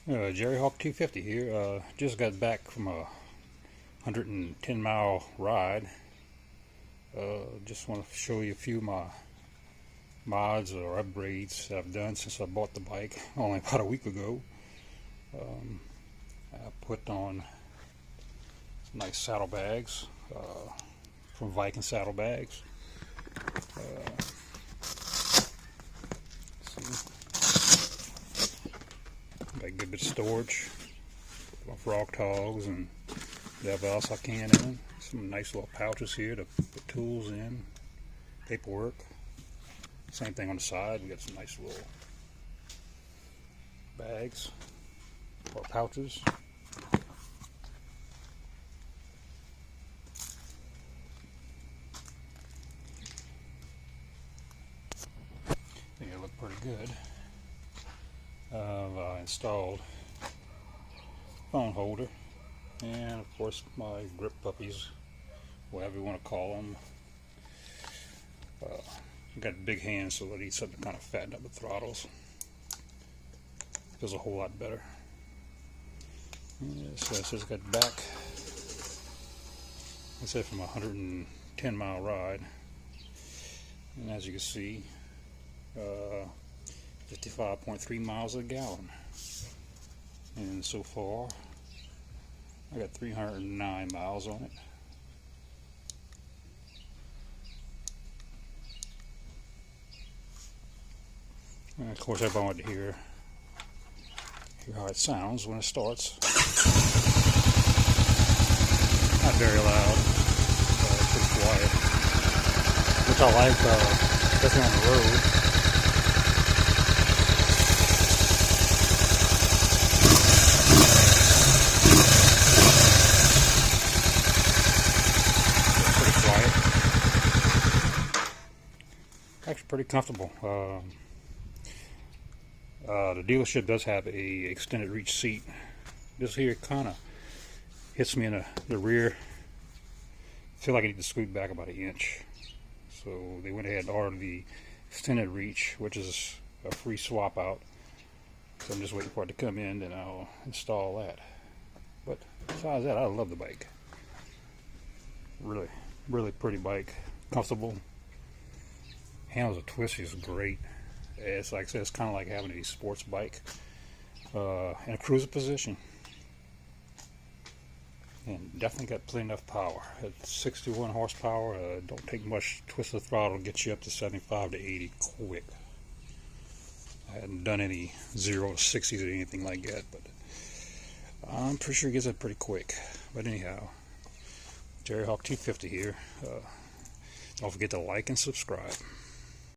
Jerry Hawk 250 here. Just got back from a 110-mile ride. Just want to show you a few of my mods or upgrades that I've done since I bought the bike only about a week ago. I put on some nice saddlebags from Viking Saddlebags. Got a good bit of storage, frog togs and whatever else I can in. Some nice little pouches here to put tools in, paperwork. Same thing on the side. We got some nice little bags or pouches. I think it look pretty good. I've installed phone holder and of course my grip puppies, whatever you want to call them. I've got big hands, so I need something to kind of fatten up the throttles. Feels a whole lot better. So I just got back, I said, from a 110-mile ride, and as you can see, 55.3 miles a gallon, and so far I got 309 miles on it. And of course, everybody wanted to hear how it sounds when it starts. Not very loud, pretty quiet, which I like, especially on the road. Actually pretty comfortable. The dealership does have a extended reach seat. This here kind of hits me in the rear. I feel like I need to scoot back about an inch. So they went ahead and ordered the extended reach, which is a free swap out. So I'm just waiting for it to come in and I'll install that. But besides that, I love the bike. Really, really pretty bike. Comfortable. Handles a twist is great. It's like I said, it's kind of like having a sports bike in a cruiser position, and definitely got plenty enough power. At 61 horsepower, don't take much twist of the throttle to get you up to 75 to 80 quick. I hadn't done any 0 to 60s or anything like that, but I'm pretty sure it gets it pretty quick. But anyhow, Jerry Hawk 250 here. Don't forget to like and subscribe.